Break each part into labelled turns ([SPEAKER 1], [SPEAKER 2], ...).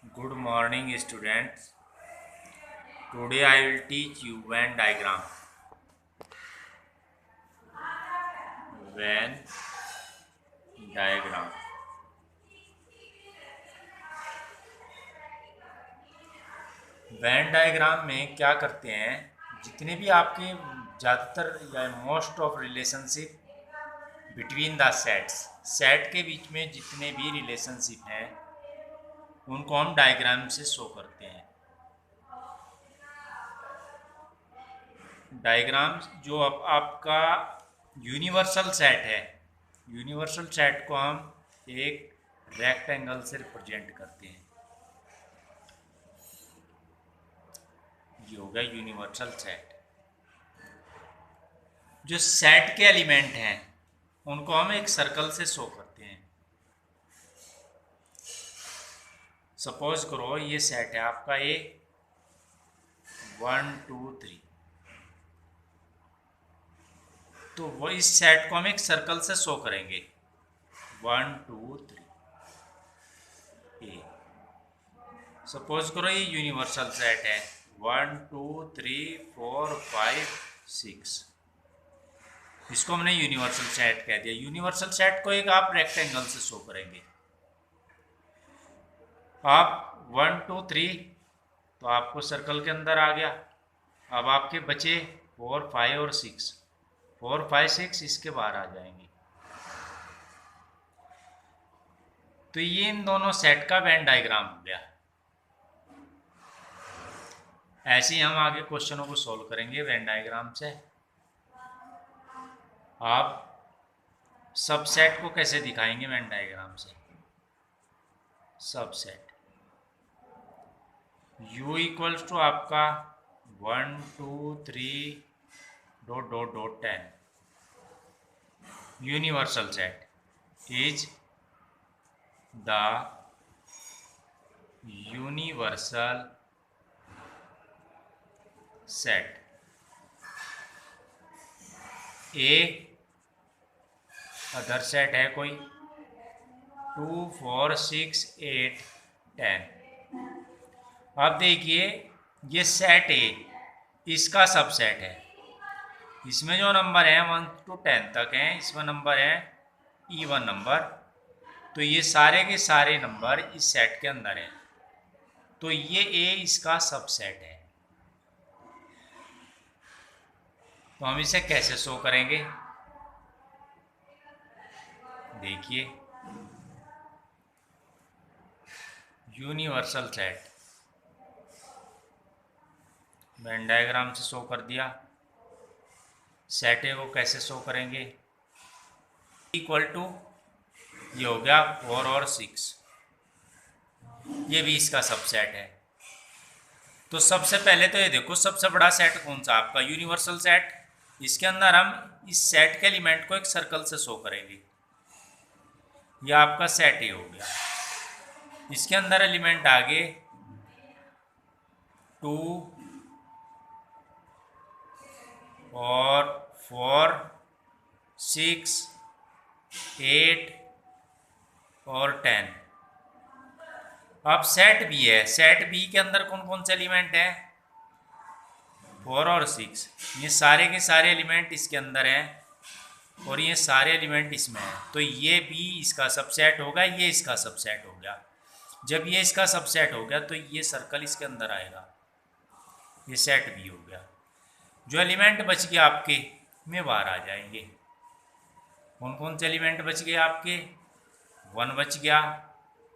[SPEAKER 1] Good morning, students. Today I will teach you Venn diagram. Venn diagram. Venn diagram में क्या करते हैं, जितने भी आपके ज़्यादातर या most of relationship between the sets, set के बीच में जितने भी रिलेशनशिप हैं उनको हम डायग्राम से शो करते हैं। डायग्राम जो अब आपका यूनिवर्सल सेट है, यूनिवर्सल सेट को हम एक रेक्टेंगल से रिप्रेजेंट करते हैं। ये हो गया यूनिवर्सल सेट। जो सेट के एलिमेंट हैं उनको हम एक सर्कल से शो करते हैं। सपोज करो ये सेट है आपका ए 1 2 3, तो वो इस सेट को हम एक सर्कल से शो करेंगे 1 2 3 ए। सपोज करो ये यूनिवर्सल सेट है 1 2 3 4 5 6, इसको हमने यूनिवर्सल सेट कह दिया। यूनिवर्सल सेट को एक आप रेक्टेंगल से शो करेंगे। आप 1 2 3 तो आपको सर्कल के अंदर आ गया। अब आपके बचे 4 5 और 6, 4 5 6 इसके बाहर आ जाएंगे। तो ये इन दोनों सेट का वेन डायग्राम हो गया। ऐसे ही हम आगे क्वेश्चनों को सॉल्व करेंगे वेन डायग्राम से। आप सबसेट को कैसे दिखाएंगे वेन डायग्राम से? सबसेट U इक्वल्स टू आपका 1 2 3 dot dot dot 10। Universal set is the universal set A other set है कोई 2 4 6 8 10। अब देखिए ये सेट ए इसका सबसेट है। इसमें जो नंबर है 1 to 10 तक हैं, इसमें नंबर है इवन नंबर, तो ये सारे के सारे नंबर इस सेट के अंदर हैं। तो ये ए इसका सबसेट है। तो हम इसे कैसे शो करेंगे? देखिए यूनिवर्सल सेट वेन डायग्राम से शो कर दिया। सेट ए को कैसे शो करेंगे? इक्वल टू ये हो गया 4 और 6, ये भी इसका सबसेट है। तो सबसे पहले तो ये देखो सबसे बड़ा सेट कौन सा? आपका यूनिवर्सल सेट। इसके अंदर हम इस सेट के एलिमेंट को एक सर्कल से शो करेंगे। यह आपका सेट ए हो गया। इसके अंदर एलिमेंट आगे 2 और 4 6 8 और 10। अब सेट बी है। सेट बी के अंदर कौन कौन से एलिमेंट हैं? 4 और 6। ये सारे के सारे एलिमेंट इसके अंदर हैं और ये सारे एलिमेंट इसमें हैं। तो ये भी इसका सबसेट होगा, ये इसका सबसेट हो गया। जब ये इसका सबसेट हो गया तो ये सर्कल इसके अंदर आएगा, ये सेट बी हो गया। जो एलिमेंट बच गए आपके में बाहर आ जाएंगे। कौन कौन से एलिमेंट बच गए आपके? 1 बच गया,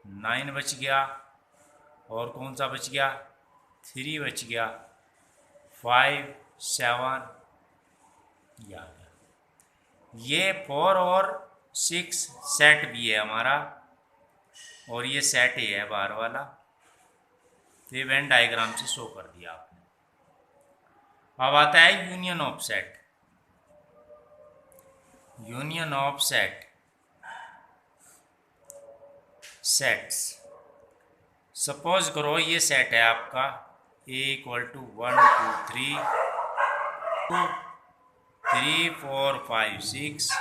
[SPEAKER 1] 9 बच गया, और कौन सा बच गया? 3 बच गया, 5 7 ये आ गया। ये 4 और 6 सेट भी है हमारा, और ये सेट ए है बाहर वाला। तो ये वेन डायग्राम से शो कर दिया आपने। अब आता है union of set. Union of set sets. Suppose करो ये सेट है आपका ए इक्वल टू 1 2 3 2 3 4 5 6।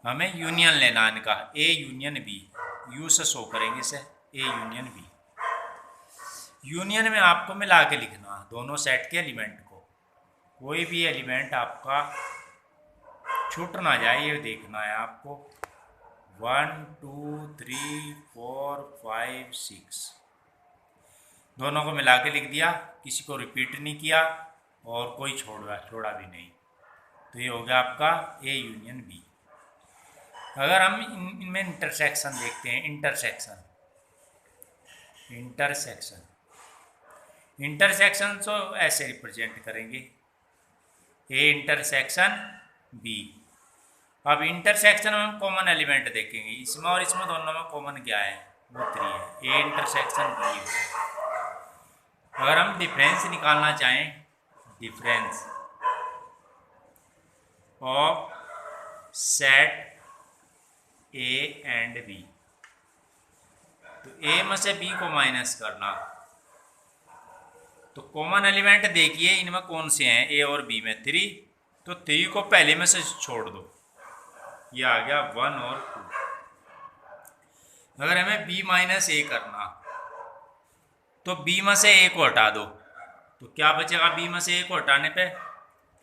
[SPEAKER 1] हमें यूनियन लेना इनका, ए यूनियन बी। यू से शो करेंगे इसे, ए यूनियन बी। यूनियन में आपको मिला के लिखना दोनों सेट के एलिमेंट को, कोई भी एलिमेंट आपका छूट ना जाए ये देखना है आपको। 1 2 3 4 5 6 दोनों को मिला के लिख दिया, किसी को रिपीट नहीं किया और कोई छोड़ा भी नहीं। तो ये हो गया आपका ए यूनियन बी। अगर हम इनमें इंटरसेक्शन देखते हैं, इंटरसेक्शन तो ऐसे रिप्रेजेंट करेंगे ए इंटरसेक्शन बी। अब इंटरसेक्शन में हम कॉमन एलिमेंट देखेंगे, इसमें और इसमें दोनों में कॉमन क्या है, वो 3 है। ए इंटरसेक्शन बी है। अगर हम डिफरेंस निकालना चाहें, difference of set A and B, तो ए में से बी को माइनस करना, तो कॉमन एलिमेंट देखिए इनमें कौन से हैं, ए और बी में 3, तो 3 को पहले में से छोड़ दो, ये आ गया 1 और 2। अगर हमें बी माइनस ए करना, तो बी में से ए को हटा दो, तो क्या बचेगा, बी में से ए को हटाने पे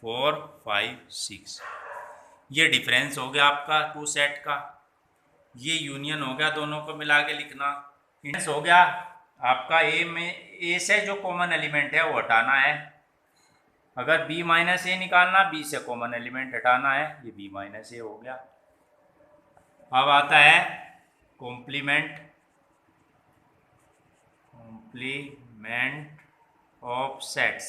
[SPEAKER 1] 4 5 6। ये डिफरेंस हो गया आपका 2 सेट का। ये यूनियन हो गया, दोनों को मिला के लिखना। डिफरेंस हो गया आपका ए में, ए से जो कॉमन एलिमेंट है वो हटाना है। अगर बी माइनस ए निकालना, बी से कॉमन एलिमेंट हटाना है, ये बी माइनस ए हो गया। अब आता है कॉम्प्लीमेंट ऑफ सेट्स।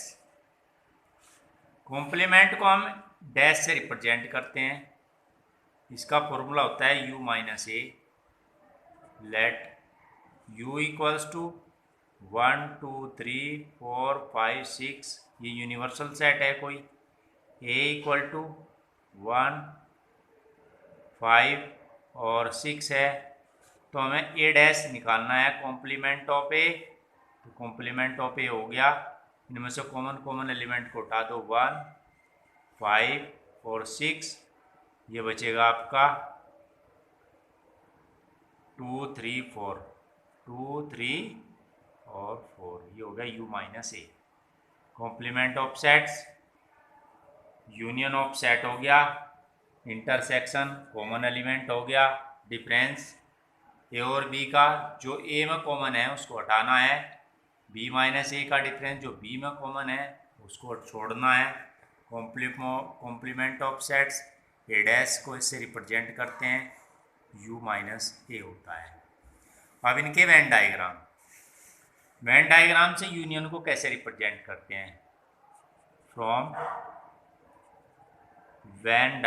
[SPEAKER 1] कॉम्प्लीमेंट को हम डैश से रिप्रेजेंट करते हैं, इसका फॉर्मूला होता है u minus A. Let u equals to 1 2 3 4 5 6, ये यूनिवर्सल सेट है कोई। a इक्वल टू 1 5 और 6 है, तो हमें a डैश निकालना है कॉम्प्लीमेंट ऑफ ए। तो कॉम्प्लीमेंट ऑफ ए हो गया, इनमें से कॉमन एलिमेंट को उठा दो, 1 5 और 6, ये बचेगा आपका 2 3 4, 2 3 और 4, ये हो गया u minus A. Complement of sets, union of set हो गया, इंटरसेक्शन कॉमन एलिमेंट हो गया, डिफरेंस ए और बी का, जो ए में कॉमन है उसको हटाना है, बी माइनस ए का डिफरेंस जो बी में कॉमन है उसको छोड़ना है। Complement of sets, A dash को इससे रिप्रेजेंट करते हैं, u माइनस ए होता है। अब इनके वेन डायग्राम से यूनियन को कैसे रिप्रेजेंट करते हैं, फ्रॉम वेन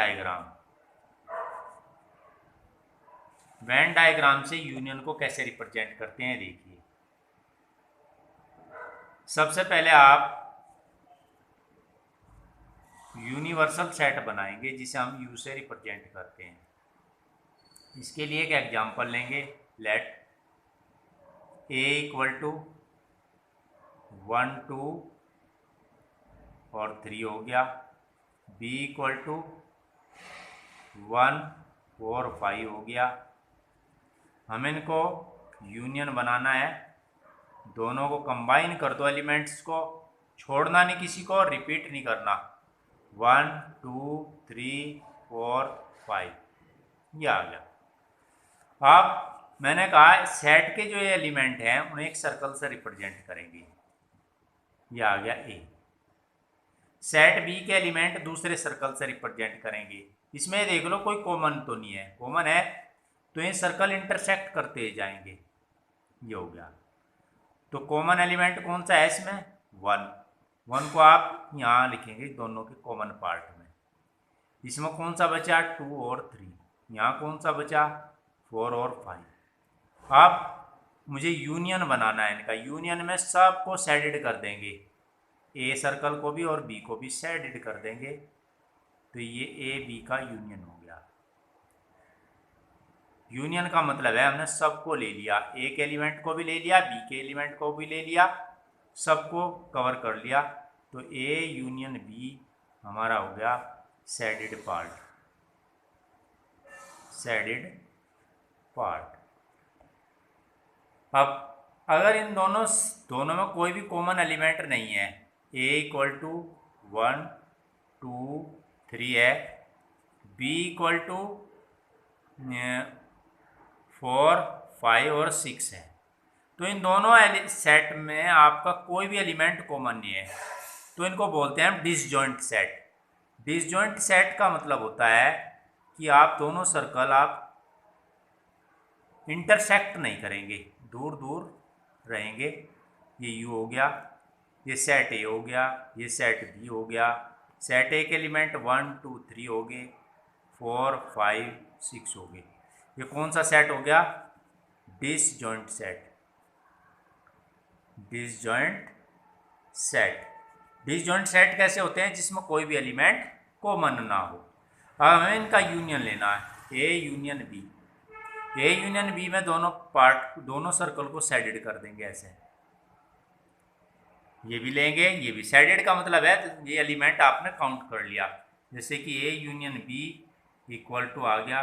[SPEAKER 1] डायग्राम से यूनियन को कैसे रिप्रेजेंट करते हैं देखिए। सबसे पहले आप यूनिवर्सल सेट बनाएंगे जिसे हम u से रिप्रेजेंट करते हैं। इसके लिए एक एग्जांपल लेंगे, लेट a इक्वल टू 1 2 और 3 हो गया, b इक्वल टू 1 4 5 हो गया। हम इनको यूनियन बनाना है, दोनों को कंबाइन कर दो, एलिमेंट्स को छोड़ना नहीं, किसी को रिपीट नहीं करना, 1 2 3 4 5, ये आ गया। अब मैंने कहा सेट के जो एलिमेंट हैं उन्हें एक सर्कल से रिप्रेजेंट करेंगे, ये आ गया ए। सेट बी के एलिमेंट दूसरे सर्कल से रिप्रेजेंट करेंगे। इसमें देख लो कोई कॉमन तो नहीं है, कॉमन है तो ये सर्कल इंटरसेक्ट करते जाएंगे, ये हो गया। तो कॉमन एलिमेंट कौन सा है इसमें, 1 को आप यहाँ लिखेंगे दोनों के कॉमन पार्ट में। इसमें कौन सा बचा, 2 और 3, यहाँ कौन सा बचा, 4 और 5। अब मुझे यूनियन बनाना है इनका, यूनियन में सबको शेडेड कर देंगे, ए सर्कल को भी और बी को भी शेडेड कर देंगे, तो ये ए बी का यूनियन हो गया। यूनियन का मतलब है हमने सबको ले लिया, ए के एलिमेंट को भी ले लिया, बी के एलिमेंट को भी ले लिया, सबको कवर कर लिया, तो ए यूनियन बी हमारा हो गया शेडेड पार्ट। अब अगर इन दोनों में कोई भी कॉमन एलिमेंट नहीं है, ए इक्वल टू 1 2 3 है, बी इक्वल टू 4 5 और 6 है, तो इन दोनों सेट में आपका कोई भी एलिमेंट कॉमन नहीं है, तो इनको बोलते हैं डिसजॉइंट सेट। डिसजॉइंट सेट का मतलब होता है कि आप दोनों सर्कल आप इंटरसेक्ट नहीं करेंगे, दूर दूर रहेंगे। ये यू हो गया, ये सेट ए हो गया, ये सेट बी हो गया। सेट ए के एलिमेंट 1 2 3 हो गए, 4 5 6 हो गए। ये कौन सा सेट हो गया? Disjoint set. Disjoint set. Disjoint set कैसे होते हैं? जिसमें कोई भी एलिमेंट कॉमन ना हो। अब हमें इनका यूनियन लेना है, A union B. A union B में दोनों सर्कल को साइडेड कर देंगे ऐसे। ये भी लेंगे, ये भी। साइडेड का मतलब है ये एलिमेंट आपने काउंट कर लिया। जैसे कि a union B equal to आ गया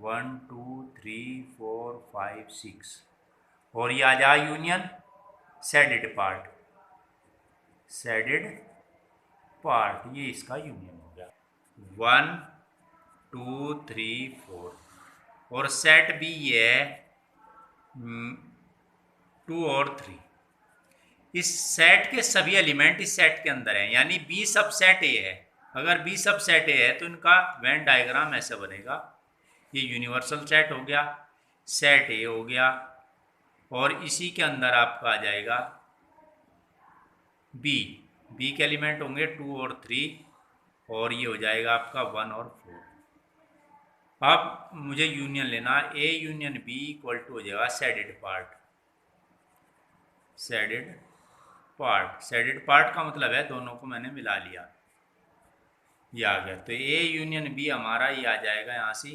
[SPEAKER 1] 1 2 3 4 5 6, और ये आ जाए union sided part. Sided part, ये इसका यूनियन हो गया 1 2 3 4। और सेट बी ये है 2 और 3। इस सेट के सभी एलिमेंट इस सेट के अंदर हैं, यानी बी सब सेट ए है। अगर बी सब सेट ए है तो इनका वेन डायग्राम ऐसा बनेगा। ये यूनिवर्सल सेट हो गया, सेट ए हो गया, और इसी के अंदर आपका आ जाएगा बी। बी के एलिमेंट होंगे 2 और 3, और ये हो जाएगा आपका 1 और 4। अब मुझे यूनियन लेना, A union B equal to हो जाएगा shaded part. Shaded part. Shaded part का मतलब है दोनों को मैंने मिला लिया, ये आ गया। तो ए यूनियन बी हमारा ये आ जाएगा यहाँ से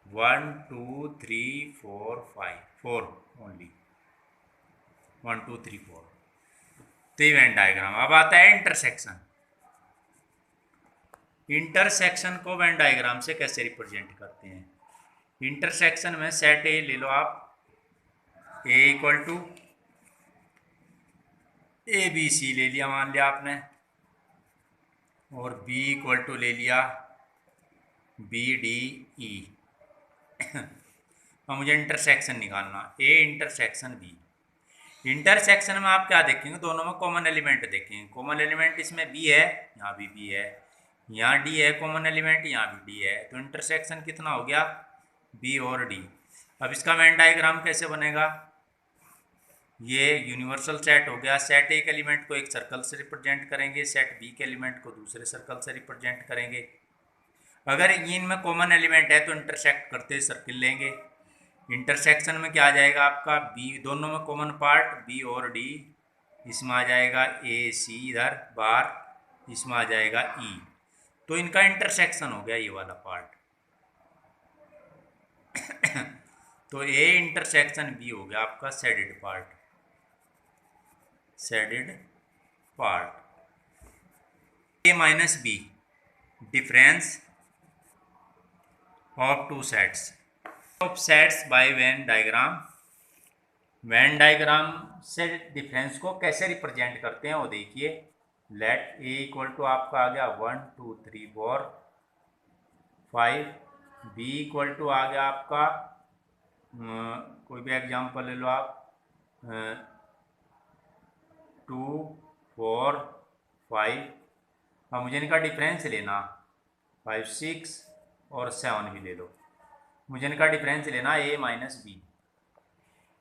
[SPEAKER 1] 1 2 3 4 5, 4 ओनली, 1 2 3 4। तो वेन डायग्राम। अब आता है इंटरसेक्शन। इंटरसेक्शन को वेन डायग्राम से कैसे रिप्रेजेंट करते हैं? इंटरसेक्शन में सेट ए ले लो आप, a equal to a b c ले लिया मान लिया आपने, और बी इक्वल टू ले लिया बी डी ई। अब मुझे इंटरसेक्शन निकालना, ए इंटरसेक्शन बी। इंटरसेक्शन में आप क्या देखेंगे? दोनों में कॉमन एलिमेंट देखेंगे। कॉमन एलिमेंट इसमें बी है, यहाँ भी बी है, यहाँ डी है कॉमन एलिमेंट, यहाँ भी डी है। तो इंटरसेक्शन कितना हो गया? बी और डी। अब इसका वेन डायग्राम कैसे बनेगा? ये यूनिवर्सल सेट हो गया। सेट ए के एलिमेंट को एक सर्कल से रिप्रेजेंट करेंगे, सेट बी के एलिमेंट को दूसरे सर्कल से रिप्रेजेंट करेंगे। अगर इनमें कॉमन एलिमेंट है तो इंटरसेक्ट करते सर्किल लेंगे। इंटरसेक्शन में क्या आ जाएगा आपका? बी, दोनों में कॉमन पार्ट बी और डी, इसमें आ जाएगा ए सी इधर बार, इसमें आ जाएगा ई। तो इनका इंटरसेक्शन हो गया ये वाला पार्ट। तो ए इंटरसेक्शन बी हो गया आपका shaded part. Shaded part. A minus B, difference of two sets. Of sets by Venn diagram. Venn diagram से डिफरेंस को कैसे रिप्रेजेंट करते हैं वो देखिए। लेट ए इक्वल टू आपका आ गया 1 2 3 4 5, बी इक्वल टू आ गया आपका कोई भी एग्जांपल ले लो आप 2 4 5। अब मुझे इनका डिफरेंस लेना 5 6 और 7 भी ले लो। मुझे इनका डिफरेंस लेना ए माइनस बी।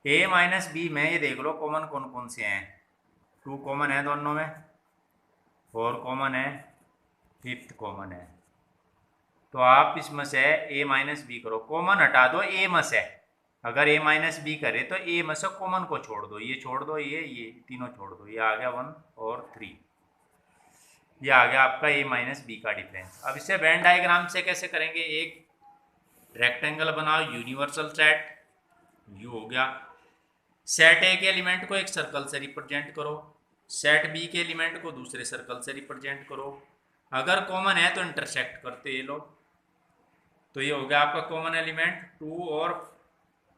[SPEAKER 1] ए माइनस बी में ये देख लो कॉमन कौन कौन से हैं। 2 कॉमन है दोनों में, 4 कॉमन है, 5th कॉमन है। तो आप इसमें से ए माइनस बी करो, कॉमन हटा दो ए में से। अगर ए माइनस बी करे तो ए में से कॉमन को छोड़ दो, ये छोड़ दो, ये तीनों छोड़ दो, ये आ गया 1 और 3। ये आ गया आपका ए माइनस बी का डिफरेंस। अब इसे वेन डायग्राम से कैसे करेंगे? एक रेक्टेंगल बनाओ, यूनिवर्सल सेट यू हो गया। सेट ए के एलिमेंट को एक सर्कल से रिप्रेजेंट करो, सेट बी के एलिमेंट को दूसरे सर्कल से रिप्रेजेंट करो। अगर कॉमन है तो इंटरसेक्ट करते ये लोग। तो ये हो गया आपका कॉमन एलिमेंट 2 और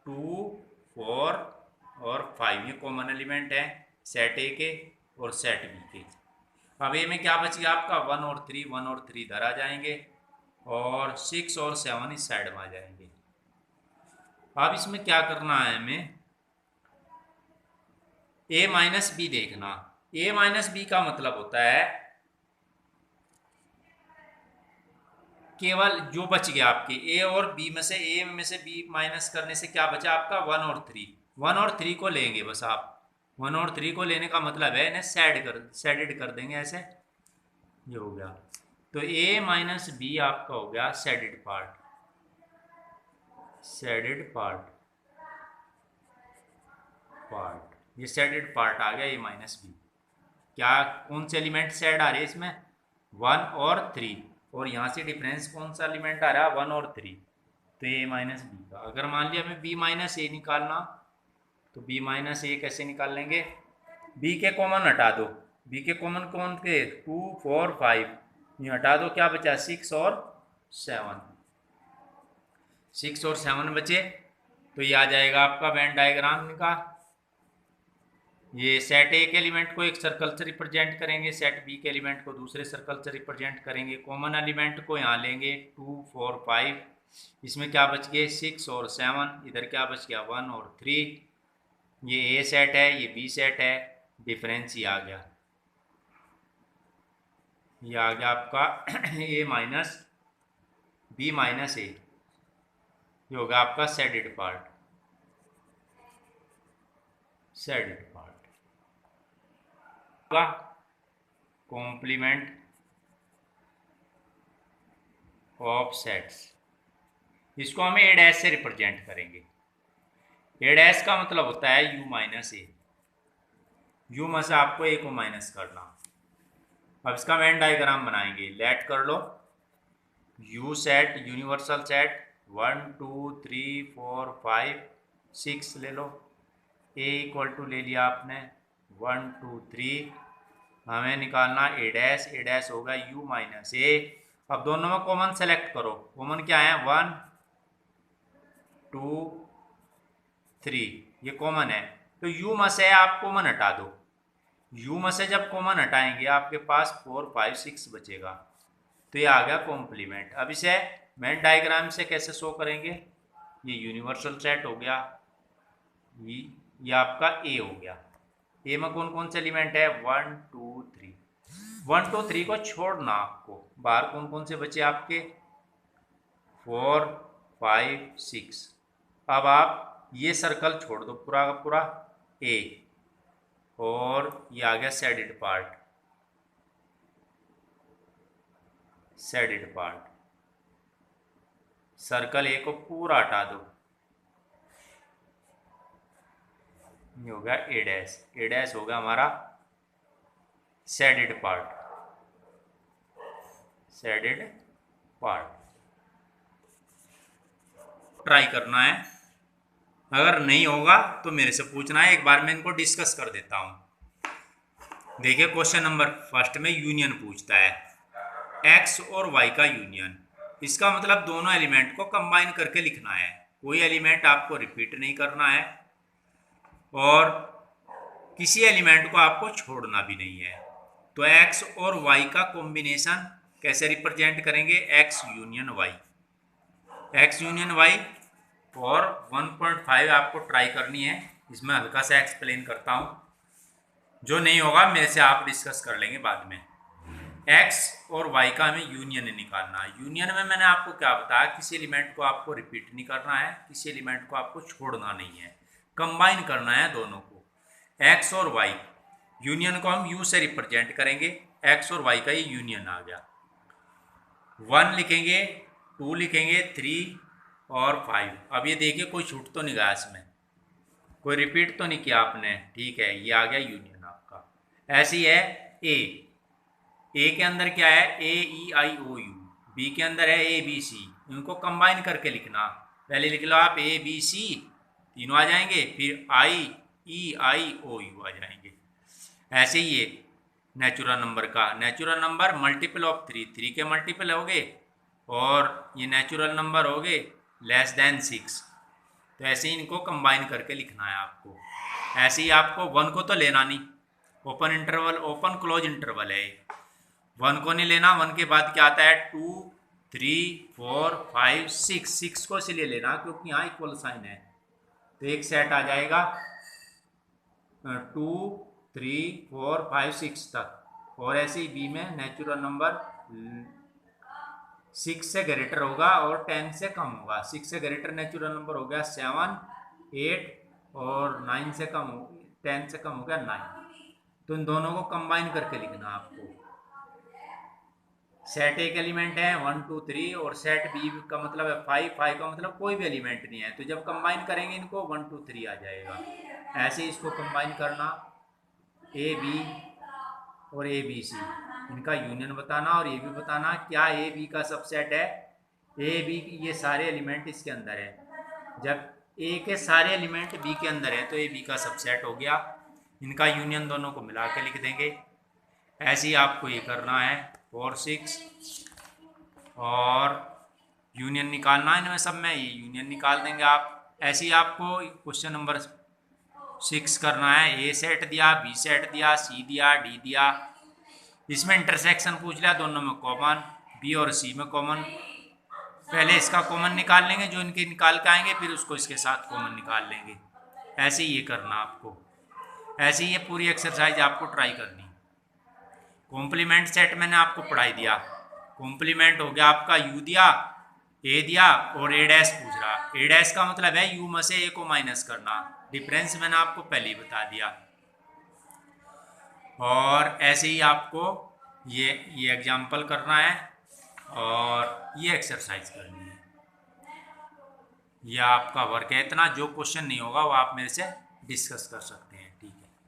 [SPEAKER 1] 2 4 और 5 ये कॉमन एलिमेंट है सेट ए के और सेट बी के। अब ए में क्या बच गया आपका 1 और 3, 1 और 3 इधर आ जाएंगे और 6 और 7 इस साइड में आ जाएंगे। अब इसमें क्या करना है हमें, ए माइनस बी देखना। ए माइनस बी का मतलब होता है केवल जो बच गया आपके ए और बी में से, ए में से बी माइनस करने से क्या बचा आपका 1 और 3। 1 और 3 को लेंगे बस आप, 1 और 3 को लेने का मतलब है इन्हें सेडेड कर देंगे ऐसे, ये हो गया। तो ए माइनस बी आपका हो गया सेडेड पार्ट, ये सेडेड पार्ट आ गया ए माइनस बी। क्या कौन से एलिमेंट सेड आ रहे हैं इसमें 1 और 3, और यहाँ से डिफरेंस कौन सा एलिमेंट आ रहा है 1 और 3, तो ए माइनस बी का। अगर मान लिया हमें बी माइनस ए निकालना, तो बी माइनस ए कैसे निकाल लेंगे, बी के कॉमन हटा दो, बी के कॉमन कौन के 2 4 5, ये हटा दो, क्या बचा 6 और 7, 6 और 7 बचे। तो ये आ जाएगा आपका वेन डायग्राम का। ये सेट ए के एलिमेंट को एक सर्कल से रिप्रेजेंट करेंगे, सेट बी के एलिमेंट को दूसरे सर्कल से रिप्रेजेंट करेंगे। कॉमन एलिमेंट को यहाँ लेंगे 2 4 5, इसमें क्या बच गए 6 और 7, इधर क्या बच गया 1 और 3। ये ए सेट है, ये बी सेट है, डिफरेंस ये आ गया, ये आ गया आपका A minus B minus A, ये होगा आपका shaded part, complement of sets. इसको हम ए डैश से रिप्रेजेंट करेंगे। ए डैश का मतलब होता है यू माइनस ए, यू में से आपको ए को माइनस करना। अब इसका वेन डायग्राम बनाएंगे, लेट कर लो यू सेट, यूनिवर्सल सेट 1 2 3 4 5 6 ले लो, ए इक्वल टू ले लिया आपने 1 2 3, हमें निकालना ए डैश होगा यू माइनस ए। अब दोनों में कॉमन सेलेक्ट करो, कॉमन क्या है 1 2 3, ये कॉमन है, तो यू में से आप कॉमन हटा दो, यू में से जब कॉमन हटाएंगे आपके पास 4 5 6 बचेगा, तो ये आ गया कॉम्प्लीमेंट। अब इसे वेन डायग्राम से कैसे शो करेंगे, ये यूनिवर्सल सेट हो गया, ये आपका ए हो गया, ए में कौन कौन से एलिमेंट है 1 2 3, 1 2 3 को छोड़ना आपको, बाहर कौन कौन से बचे आपके 4 5 6। अब आप ये सर्कल छोड़ दो पूरा का पूरा ए, और ये आ गया सेडेड पार्ट, सर्कल ए को पूरा हटा दो, ये हो गया ए डैश होगा हमारा सेडेड पार्ट। ट्राई करना है, अगर नहीं होगा तो मेरे से पूछना है, एक बार मैं इनको डिस्कस कर देता हूं। देखिए क्वेश्चन नंबर फर्स्ट में यूनियन पूछता है, एक्स और वाई का यूनियन, इसका मतलब दोनों एलिमेंट को कंबाइन करके लिखना है, कोई एलिमेंट आपको रिपीट नहीं करना है और किसी एलिमेंट को आपको छोड़ना भी नहीं है। तो एक्स और वाई का कॉम्बिनेशन कैसे रिप्रेजेंट करेंगे, एक्स यूनियन वाई, और 1.5 आपको ट्राई करनी है, इसमें हल्का सा एक्सप्लेन करता हूं, जो नहीं होगा मेरे से आप डिस्कस कर लेंगे बाद में। एक्स और वाई का हमें यूनियन निकालना है। यूनियन में मैंने आपको क्या बताया, किसी एलिमेंट को आपको रिपीट नहीं करना है, किसी एलिमेंट को आपको छोड़ना नहीं है, कंबाइन करना है दोनों को, एक्स और वाई। यूनियन को हम यू से रिप्रेजेंट करेंगे, एक्स और वाई का ये यूनियन आ गया। 1 लिखेंगे, 2 लिखेंगे, 3 और 5। अब ये देखिए कोई छूट तो नहीं गया इसमें, कोई रिपीट तो नहीं किया आपने, ठीक है, ये आ गया यूनियन आपका। ऐसी है ए के अंदर क्या है ए ई आई ओ यू, बी के अंदर है ए बी सी, इनको कंबाइन करके लिखना, पहले लिख लो आप ए बी सी तीनों आ जाएंगे, फिर आई ई आई ओ यू आ जाएंगे। ऐसे ही ये नेचुरल नंबर का, नेचुरल नंबर मल्टीपल ऑफ 3 के मल्टीपल हो गए, और ये नेचुरल नंबर हो गए लेस देन 6, तो ऐसे ही इनको कंबाइन करके लिखना है आपको। ऐसे ही आपको 1 को तो लेना नहीं, open interval open close interval है, 1 को नहीं लेना। 1 के बाद क्या आता है 2 3 4 5 6 को इसलिए लेना क्योंकि यहाँ इक्वल साइन है, तो एक सेट आ जाएगा 2 3 4 5 6 तक। और ऐसे ही बी में नेचुरल नंबर 6 से ग्रेटर होगा और 10 से कम होगा। 6 से ग्रेटर नेचुरल नंबर हो गया 7 8 और 9 से कम 10 से कम हो गया 9। तो इन दोनों को कंबाइन करके लिखना आपको। सेट एक एलिमेंट है 1 2 3 और सेट बी का मतलब है 5 5 का मतलब कोई भी एलिमेंट नहीं है, तो जब कंबाइन करेंगे इनको 1 2 3 आ जाएगा। ऐसे ही इसको कंबाइन करना ए बी और ए बी सी, इनका यूनियन बताना और ये भी बताना क्या ए बी का सबसेट है। ए बी ये सारे एलिमेंट इसके अंदर है, जब ए के सारे एलिमेंट बी के अंदर है तो ए बी का सबसेट हो गया। इनका यूनियन दोनों को मिला के लिख देंगे। ऐसे ही आपको ये करना है 4 6 और यूनियन निकालना है इनमें सब में, ये यूनियन निकाल देंगे आप। ऐसे ही आपको क्वेश्चन नंबर 6 करना है। ए सेट दिया, बी सेट दिया, सी दिया, डी दिया, इसमें इंटरसेक्शन पूछ लिया, दोनों में कॉमन, बी और सी में कॉमन। पहले इसका कॉमन निकाल लेंगे, जो इनके निकाल के आएंगे फिर उसको इसके साथ कॉमन निकाल लेंगे। ऐसे ही ये करना आपको। ऐसे ही ये पूरी एक्सरसाइज आपको ट्राई करनी। कॉम्प्लीमेंट सेट मैंने आपको पढ़ाई दिया। कॉम्प्लीमेंट हो गया आपका यू दिया, ए दिया और ए डैश पूछ रहा। ए डैश का मतलब है यू में से ए को माइनस करना। डिफरेंस मैंने आपको पहले ही बता दिया। और ऐसे ही आपको ये एग्जाम्पल करना है और ये एक्सरसाइज करनी है। ये आपका वर्क है इतना। जो क्वेश्चन नहीं होगा वो आप मेरे से डिस्कस कर सकते हैं, ठीक है।